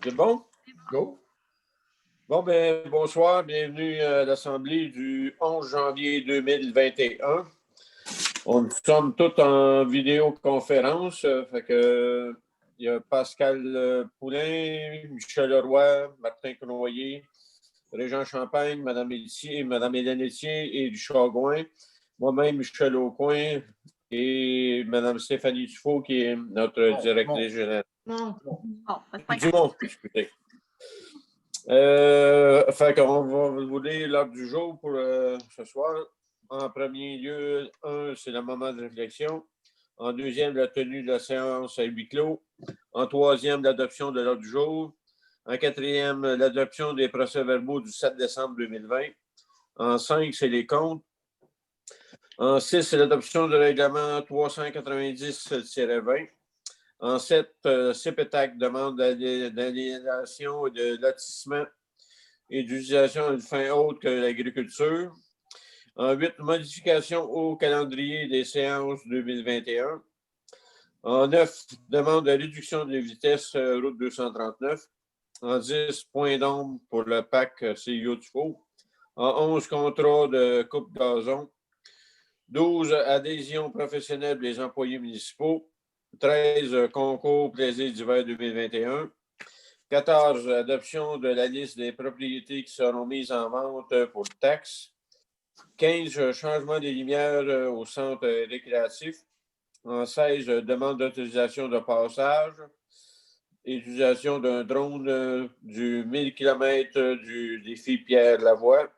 C'est bon? Go. Bon, ben, bonsoir. Bienvenue à l'Assemblée du 11 janvier 2021. Nous sommes tous en vidéoconférence. Fait que, il y a Pascal Poulain, Michel Leroy, Martin Cournoyer, Régent Champagne, Mme Hélène Etier et Duchagouin. Moi-même, Michel Aucoin et Mme Stéphanie Dufault, qui est notre directrice générale. Dumont, excusez. Fait qu'on va vous lire l'ordre du jour pour ce soir. En premier lieu, c'est le moment de réflexion. En deuxième, la tenue de la séance à huis clos. En troisième, l'adoption de l'ordre du jour. En quatrième, l'adoption des procès-verbaux du 7 décembre 2020. En 5, c'est les comptes. En 6, c'est l'adoption du règlement 390-20. En 7, CPTAC demande d'aliénation et de lotissement et d'utilisation à une fin autre que l'agriculture. En 8, modification au calendrier des séances 2021. En 9, demande de réduction de vitesse route 239. En 10, point d'ombre pour le PAC CIO Dufault. En 11, contrat de coupe gazon. 12, adhésion professionnelle des employés municipaux. 13, concours plaisir d'hiver 2021. 14, adoption de la liste des propriétés qui seront mises en vente pour taxes. 15, changement des lumières au centre récréatif. En 16, demande d'autorisation de passage. Utilisation d'un drone du 1000 km du défi Pierre-Lavoie.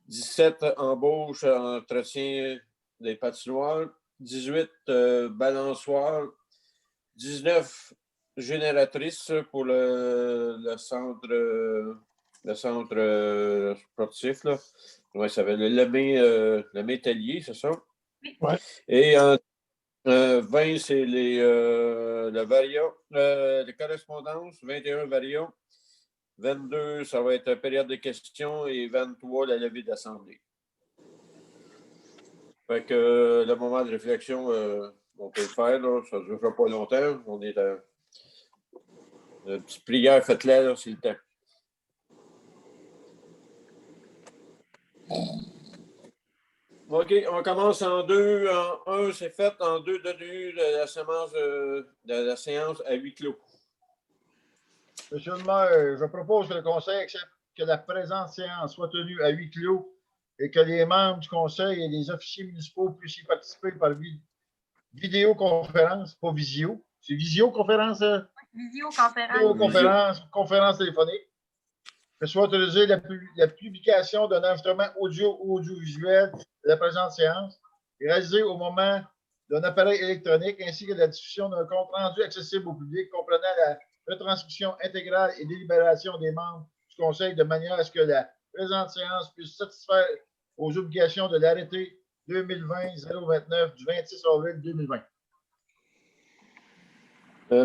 17, embauche, entretien des patinoires. 18, balançoire. 19, génératrice pour le centre sportif. Là. Ouais, ça s'appelle le métallier, c'est ça? Oui. Ouais. Et en 20, c'est le Varia, les correspondances, 21 Varia. 22, ça va être période de questions et 23, la levée de l'Assemblée. Fait que le moment de réflexion, on peut le faire, là, ça ne durera pas longtemps. On est à une petite prière, faites-la, c'est le temps. OK, on commence en 2. En 1, c'est fait. En 2, tenue de la séance à huis clos. Monsieur le maire, je propose que le conseil accepte que la présente séance soit tenue à huis clos et que les membres du conseil et les officiers municipaux puissent y participer par vidéoconférence, pas visio. C'est visioconférence? Visioconférence, conférence téléphonique. Que soit autorisée la publication d'un enregistrement audio ou audiovisuel de la présente séance réalisée au moment d'un appareil électronique ainsi que la diffusion d'un compte rendu accessible au public comprenant la retranscription intégrale et délibération des membres du Conseil de manière à ce que la présente séance puisse satisfaire aux obligations de l'arrêté 2020-029 du 26 avril 2020.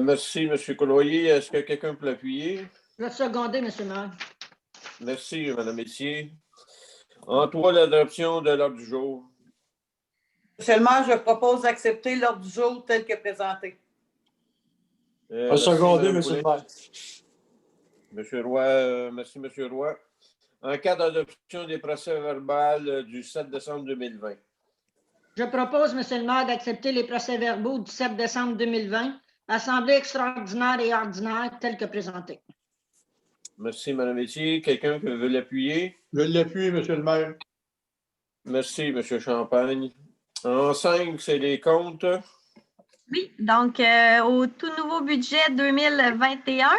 Merci, M. Cournoyer. Est-ce que quelqu'un peut l'appuyer? Je vais seconder, M. le maire. Merci, Mme Etier. En 3, l'adoption de l'ordre du jour. Monsieur le maire, je propose d'accepter l'ordre du jour tel que présenté. Seconder, M. le maire. Monsieur Roy, merci, M. Roy. En cas d'adoption des procès-verbaux du 7 décembre 2020. Je propose, M. le maire, d'accepter les procès-verbaux du 7 décembre 2020, Assemblée extraordinaire et ordinaire, tels que présentés. Merci, Mme Etier. Quelqu'un qui veut l'appuyer? Je l'appuie, M. le maire. Merci, M. Champagne. En 5, c'est les comptes. Oui, donc au tout nouveau budget 2021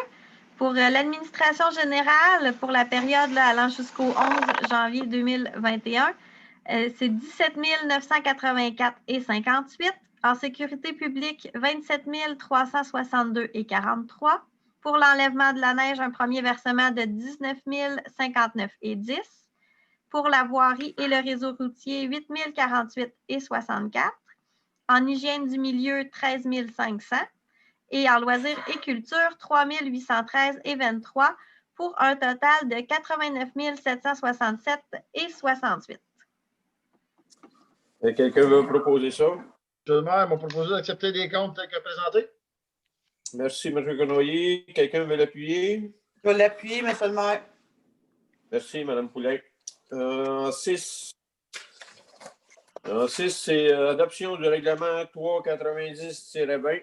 pour l'administration générale pour la période là, allant jusqu'au 11 janvier 2021, c'est 17 984,58. En sécurité publique, 27 362,43. Pour l'enlèvement de la neige, un premier versement de 19 059,10. Pour la voirie et le réseau routier, 8 048,64. En hygiène du milieu, 13 500. Et en loisirs et culture, 3 813,23 pour un total de 89 767,68. Quelqu'un veut proposer ça? Monsieur le maire m'a proposé d'accepter les comptes tels que présentés. Merci, M. Cournoyer. Quelqu'un veut l'appuyer? Je vais l'appuyer, M. le maire. Merci, Mme Poulin. En 6, c'est adoption du règlement 390-20,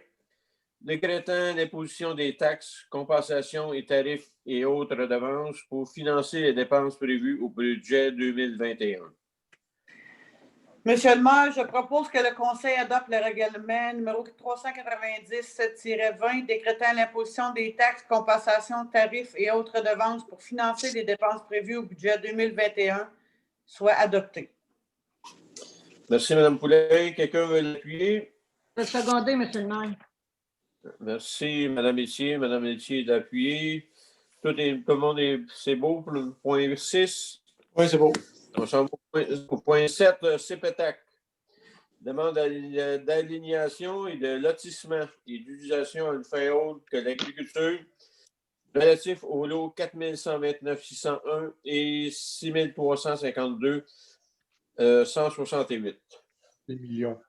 décrétant l'imposition des taxes, compensations et tarifs et autres redevances pour financer les dépenses prévues au budget 2021. Monsieur le maire, je propose que le Conseil adopte le règlement numéro 390-20 décrétant l'imposition des taxes, compensations, tarifs et autres redevances pour financer les dépenses prévues au budget 2021 soit adopté. Merci, Mme Poulin. Quelqu'un veut l'appuyer? Je vais seconder, M. le maire. Merci, Mme Etier. Mme Etier d'appuyer. Tout le monde c'est beau pour le point 6. Oui, c'est beau. On s'en va au point 7, CPTAC. Demande d'alignation et de lotissement et d'utilisation à une fin autre que l'agriculture relatif aux lots 4129-601 et 6352 168. Des millions.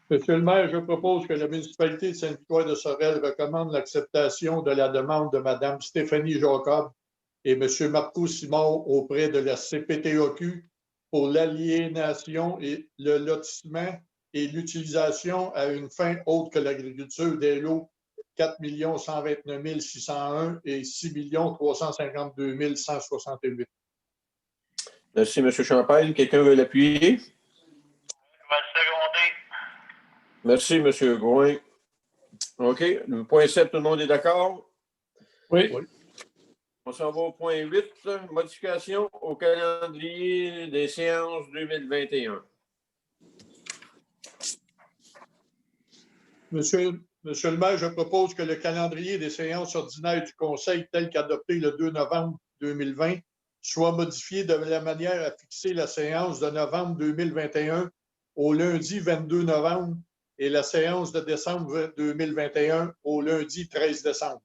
Monsieur le maire, je propose que la municipalité de Sainte-Victoire de Sorel recommande l'acceptation de la demande de Mme Stéphanie Jacob et M. Marco Simon auprès de la CPTOQ pour l'aliénation et le lotissement et l'utilisation à une fin autre que l'agriculture des lots 4 129 601 et 6 352 168. Merci, M. Champagne. Quelqu'un veut l'appuyer? Merci, M. Gouin. OK. Le point 7, tout le monde est d'accord? Oui. On s'en va au point 8, modification au calendrier des séances 2021. Monsieur le maire, je propose que le calendrier des séances ordinaires du Conseil, tel qu'adopté le 2 novembre 2020, soit modifié de la manière à fixer la séance de novembre 2021 au lundi 22 novembre et la séance de décembre 2021 au lundi 13 décembre.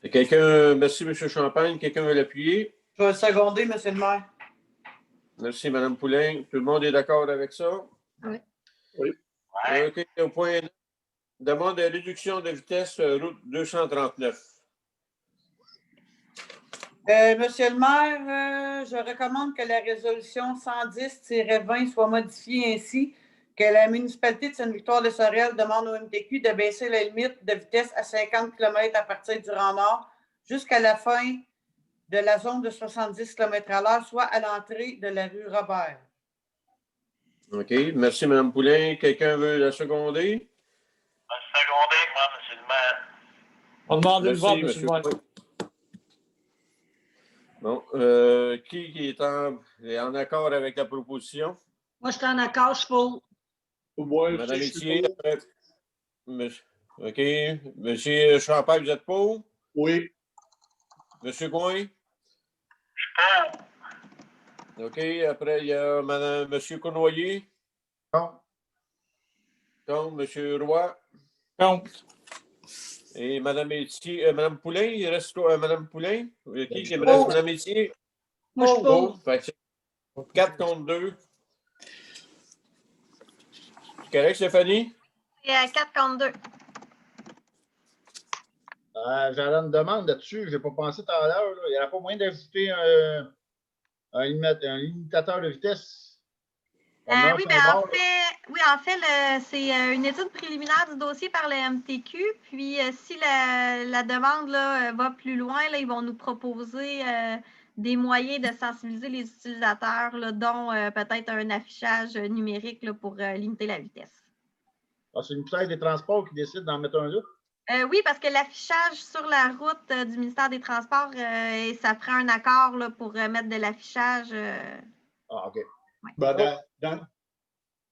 Merci, M. Champagne. Quelqu'un veut l'appuyer? Je vais le seconder, M. le maire. Merci, Mme Poulin. Tout le monde est d'accord avec ça? Oui. Oui. OK. Au point 9, demande de réduction de vitesse route 239. Monsieur le maire, je recommande que la résolution 110-20 soit modifiée ainsi que la municipalité de Sainte-Victoire de Sorel demande au MTQ de baisser la limite de vitesse à 50 km à partir du rang nord jusqu'à la fin de la zone de 70 km/h, soit à l'entrée de la rue Robert. OK. Merci, Mme Poulin. Quelqu'un veut la seconder? Seconder, moi, M. le maire. On demande le vote, Merci, M. le maire. Bon. Qui est en accord avec la proposition? Moi, je suis en accord, je suis pour. Moi, Madame je suis Etier, pour. après. OK. Monsieur Champagne, vous êtes pour? Oui. Monsieur Gouin? Je suis pour. OK. Après, il y a Monsieur Cournoyer. Non. Donc, Monsieur Roy. Contre. Et Mme Etier. Mme Poulin, il reste quoi? Mme Poulin? Qui reste? Pour. Mme Etier? Moi, je suis pour. 4 contre 2. C'est correct, Stéphanie? C'est 4 contre 2. J'avais une demande là-dessus. Je n'ai pas pensé tout à l'heure. Il n'y aurait pas moyen d'ajouter un limitateur de vitesse. Oui, ben en fait, c'est une étude préliminaire du dossier par le MTQ. Puis, si la demande là, va plus loin, là, ils vont nous proposer des moyens de sensibiliser les utilisateurs, là, dont peut-être un affichage numérique là, pour limiter la vitesse. C'est une ministère des Transports qui décide d'en mettre un là? Oui, parce que l'affichage sur la route du ministère des Transports, ça ferait un accord là, pour mettre de l'affichage. OK. Ouais. Ben,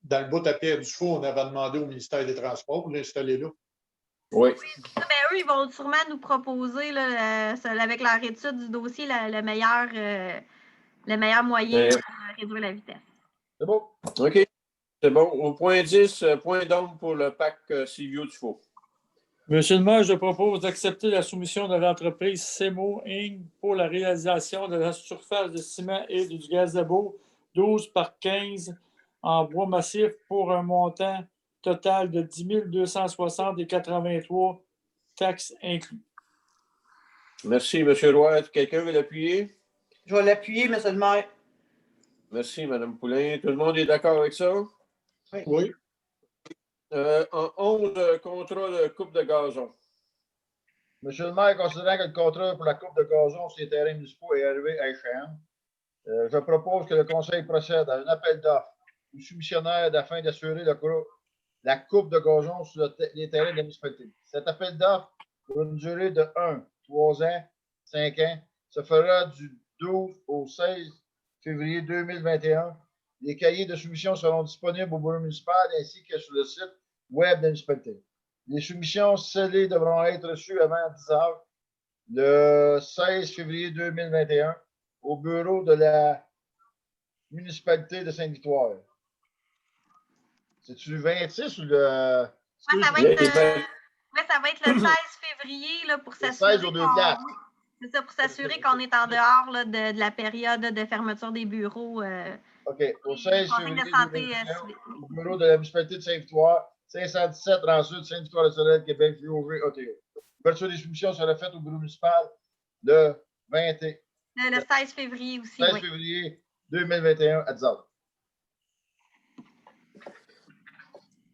dans le bout à Pierre Dufault, on avait demandé au ministère des Transports pour l'installer là. Oui. Ben, eux, ils vont sûrement nous proposer, là, avec leur étude du dossier, le meilleur moyen pour réduire la vitesse. C'est bon. OK. C'est bon. Au point 10, point d'ombre pour le parc Silvio Dufault. Monsieur le maire, je propose d'accepter la soumission de l'entreprise CEMO Inc. pour la réalisation de la surface de ciment et du gazebo 12 par 15 en bois massif pour un montant total de 10 260,83 taxes inclus. Merci, M. Roy. Quelqu'un veut l'appuyer? Je vais l'appuyer, M. le maire. Merci, Mme Poulain. Tout le monde est d'accord avec ça? Oui. En 11 contrats de coupe de gazon. Monsieur le maire, considérant que le contrat pour la coupe de gazon sur les terrains municipaux est arrivé à échéance, je propose que le Conseil procède à un appel d'offres aux soumissionnaires afin d'assurer la coupe de gazon sur les terrains de la municipalité. Cet appel d'offres, pour une durée de 1, 3 ans, 5 ans, se fera du 12 au 16 février 2021. Les cahiers de soumission seront disponibles au bureau municipal ainsi que sur le site web de la municipalité. Les soumissions scellées devront être reçues avant 10 heures le 16 février 2021 au bureau de la municipalité de Sainte-Victoire. C'est-tu le 26 ou le... Ouais, ça va être le 16 février là, pour s'assurer c'est ça, pour s'assurer qu'on est en dehors là, de la période de fermeture des bureaux. OK. Au 16 février de santé, 2021, au bureau de la municipalité de Sainte-Victoire, 517 rang Sud, Sainte-Victoire-de-Sorel, Québec, VOV, OTE. L'ouverture des soumissions sera faite au bureau municipal le 16 février aussi. 16 février 2021 à 10 h.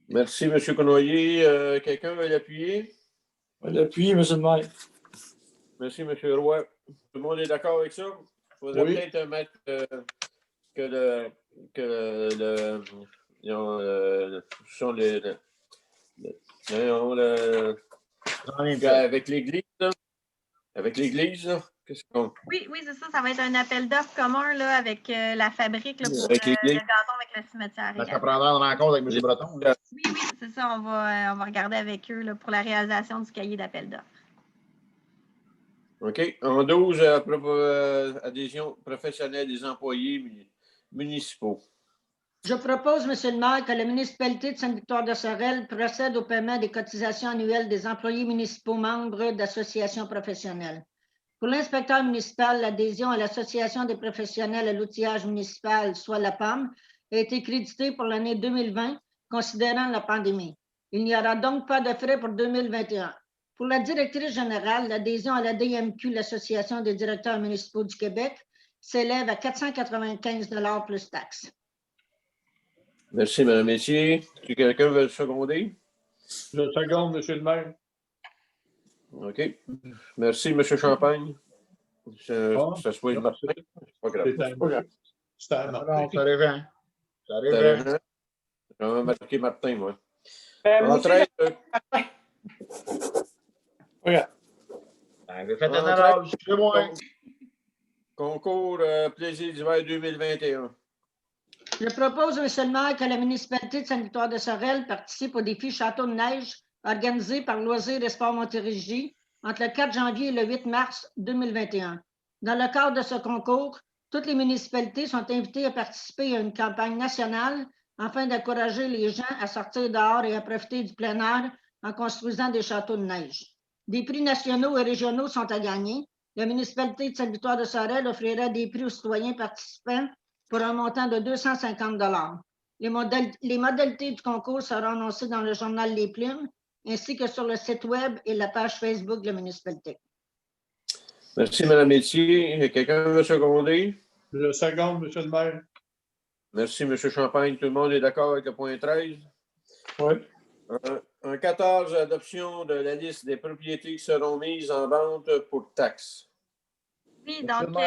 Merci, M. Cournoyer. Quelqu'un veut l'appuyer? Je vais l'appuyer, M. le maire. Merci, M. Roy. Tout le monde est d'accord avec ça? Il faudrait peut-être mettre avec l'Église, là. Avec l'Église, là. Qu'est-ce qu'on... Oui, c'est ça. Ça va être un appel d'offres commun là, avec la fabrique là, pour avec le gazon avec le cimetière. Ça prendra une rencontre avec M. Breton. Là. Oui, c'est ça. On va regarder avec eux là, pour la réalisation du cahier d'appel d'offres. OK. En 12, adhésion professionnelle des employés municipaux. Je propose, M. le maire, que la municipalité de Sainte-Victoire-de-Sorel procède au paiement des cotisations annuelles des employés municipaux membres d'associations professionnelles. Pour l'inspecteur municipal, l'adhésion à l'Association des professionnels à l'outillage municipal, soit la PAM, a été créditée pour l'année 2020, considérant la pandémie. Il n'y aura donc pas de frais pour 2021. Pour la directrice générale, l'adhésion à la DMQ, l'Association des directeurs municipaux du Québec, s'élève à 495 $ plus taxes. Merci, Mme Messier. Si quelqu'un veut le seconder? Je seconde, M. le maire. OK. Merci, M. Champagne. Ça soit Martin. C'est pas grave. C'est un Martin. Non, ça arrive. Ça arrive. J'avais marqué Martin, moi. Moi En aussi, 13, Regarde. J'ai fait un erreur, c'est moi. Concours Plaisir d'hiver 2021. Je propose, M. le maire, que la municipalité de Sainte-Victoire-de-Sorel participe au défi Château de neige organisé par Loisirs et Sports Montérégie entre le 4 janvier et le 8 mars 2021. Dans le cadre de ce concours, toutes les municipalités sont invitées à participer à une campagne nationale afin d'encourager les gens à sortir dehors et à profiter du plein air en construisant des châteaux de neige. Des prix nationaux et régionaux sont à gagner. La municipalité de Sainte-Victoire-de-Sorel offrira des prix aux citoyens participants pour un montant de 250 $. Les modalités du concours seront annoncées dans le journal Les Plumes, ainsi que sur le site web et la page Facebook de la municipalité. Merci, Mme Messier. Quelqu'un veut seconder? Je seconde, M. le maire. Merci, M. Champagne. Tout le monde est d'accord avec le point 13? Oui. Un 14, adoption de la liste des propriétés qui seront mises en vente pour taxes. Oui, donc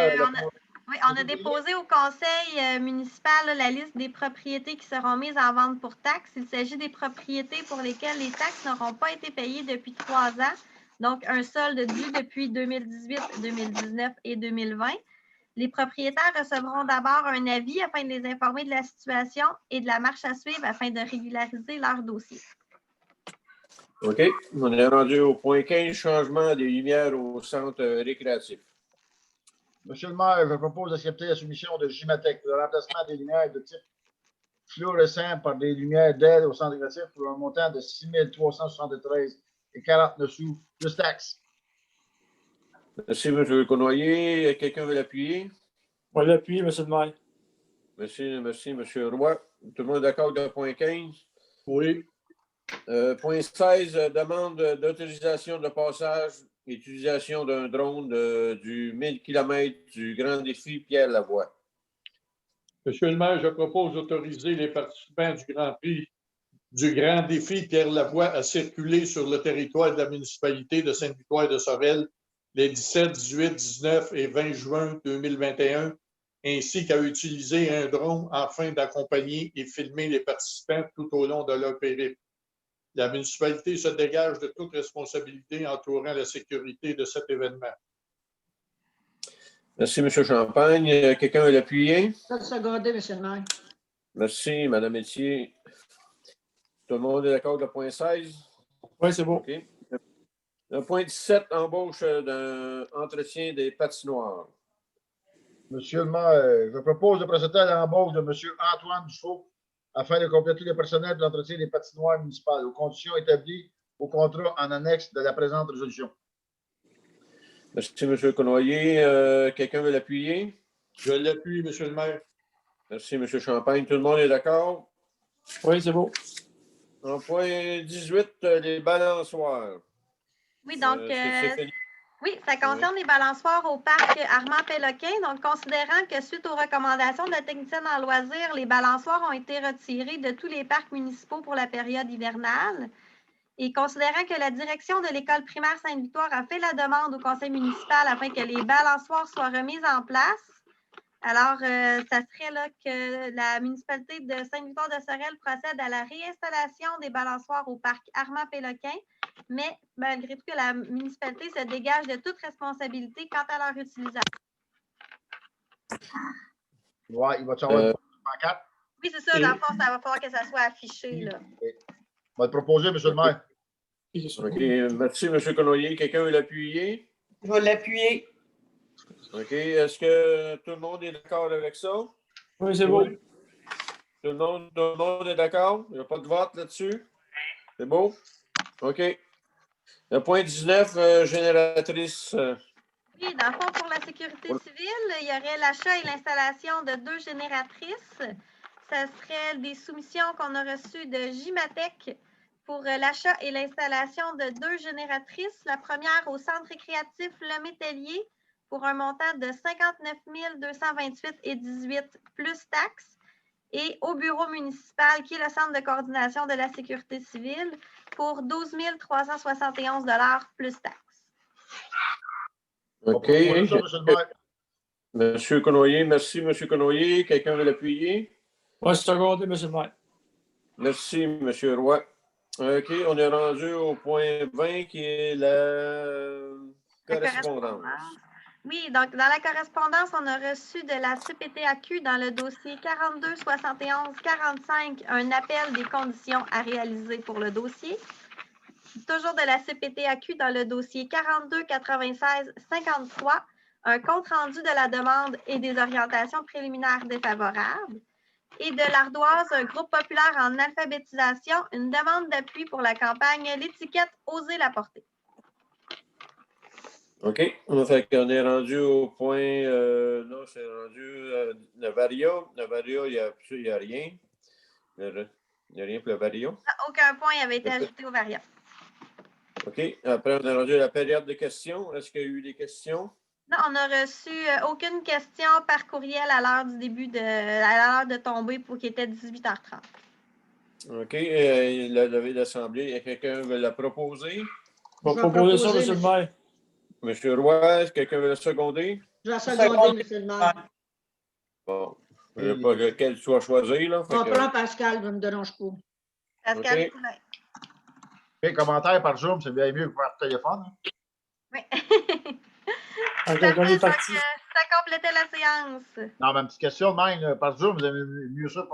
on a déposé au conseil municipal la liste des propriétés qui seront mises en vente pour taxes. Il s'agit des propriétés pour lesquelles les taxes n'auront pas été payées depuis 3 ans, donc un solde dû depuis 2018, 2019 et 2020. Les propriétaires recevront d'abord un avis afin de les informer de la situation et de la marche à suivre afin de régulariser leur dossier. OK. On est rendu au point 15, changement des lumières au centre récréatif. Monsieur le maire, je propose d'accepter la soumission de Gimatec pour le remplacement des lumières de type fluorescent par des lumières LED au centre récréatif pour un montant de 6 373,49 $, plus taxes. Merci, M. Cournoyer. Quelqu'un veut l'appuyer? Je vais l'appuyer, M. le maire. Merci, M. Roy. Tout le monde est d'accord avec le point 15? Oui. Point 16, demande d'autorisation de passage et d'utilisation d'un drone du 1000 km du Grand Défi Pierre Lavoie. Monsieur le maire, je propose d'autoriser les participants du Grand Prix du Grand Défi Pierre Lavoie à circuler sur le territoire de la municipalité de Sainte-Victoire-de-Sorel les 17, 18, 19 et 20 juin 2021, ainsi qu'à utiliser un drone afin d'accompagner et filmer les participants tout au long de leur périple. La municipalité se dégage de toute responsabilité entourant la sécurité de cet événement. Merci, M. Champagne. Quelqu'un veut l'appuyer? Je vais le seconder, M. le maire. Merci, Mme Metier. Tout le monde est d'accord avec le point 16? Oui, c'est bon. OK. Le point 17, embauche d'un entretien des patinoires. Monsieur le maire, je propose de procéder à l'embauche de M. Antoine Dufault afin de compléter le personnel de l'entretien des patinoires municipales aux conditions établies au contrat en annexe de la présente résolution. Merci, M. Cournoyer. Quelqu'un veut l'appuyer? Je l'appuie, Monsieur le maire. Merci, M. Champagne. Tout le monde est d'accord? Oui, c'est bon. En point 18, les balançoires. Oui, donc, Stéphanie. oui, ça concerne les balançoires au parc Armand-Péloquin. Donc, considérant que suite aux recommandations de la technicienne en loisirs, les balançoires ont été retirés de tous les parcs municipaux pour la période hivernale. Et considérant que la direction de l'école primaire Sainte-Victoire a fait la demande au conseil municipal afin que les balançoires soient remises en place, alors ça serait là que la municipalité de Sainte-Victoire-de-Sorel procède à la réinstallation des balançoires au parc Armand-Péloquin, mais malgré tout que la municipalité se dégage de toute responsabilité quant à leur utilisation. Ouais, il va te avoir une pancarte? Oui, c'est ça. Dans le fond, ça va falloir que ça soit affiché, là. Je vais te proposer, M. le maire. OK. Merci, M. Cournoyer. Quelqu'un veut l'appuyer? Je vais l'appuyer. OK. Est-ce que tout le monde est d'accord avec ça? Oui, c'est bon. Tout le monde est d'accord? Il n'y a pas de vote là-dessus? C'est beau? OK. Le point 19, génératrice. Oui, dans le fond, pour la sécurité civile, il y aurait l'achat et l'installation de 2 génératrices. Ça serait des soumissions qu'on a reçues de Gimatec pour l'achat et l'installation de 2 génératrices. La première au centre récréatif Le Métellier pour un montant de 59 228,18 plus taxes. Et au bureau municipal, qui est le centre de coordination de la sécurité civile, pour 12 371 plus taxes. OK. Monsieur Cournoyer, merci, M. Cournoyer. Quelqu'un veut l'appuyer? Oui, c'est secondé, M. le maire. Merci, M. Roy. OK, on est rendu au point 20 qui est la correspondance. Oui, donc dans la correspondance, on a reçu de la CPTAQ dans le dossier 42 71 45 un appel des conditions à réaliser pour le dossier. Toujours de la CPTAQ dans le dossier 42 96 53 un compte-rendu de la demande et des orientations préliminaires défavorables. Et de l'Ardoise, un groupe populaire en alphabétisation, une demande d'appui pour la campagne L'étiquette Osez la porter. OK. Fait qu'on est rendu au point. Non, c'est rendu Navaria. Navaria, il n'y a rien. Il n'y a rien pour le Varia. Aucun point avait été ajouté au variant. OK. Après, on est rendu à la période de questions. Est-ce qu'il y a eu des questions? Non, on n'a reçu aucune question par courriel à l'heure du début à l'heure de tomber pour qu'il était 18h30. OK. La levée d'assemblée, quelqu'un veut la proposer? On va proposer ça, M. le maire. M. Roy, est-ce que quelqu'un veut la seconder? Je vais seconder, M. le maire. Bon. Je ne veux pas lequel soit choisi. Là. On prend Pascal, ne me dérange pas. Pascal OK. Poulain. Les commentaires par Zoom, c'est bien mieux que par téléphone. Hein? Oui. Ça ça complétait la séance. Non, mais une petite question de même, par Zoom, vous aimez mieux ça?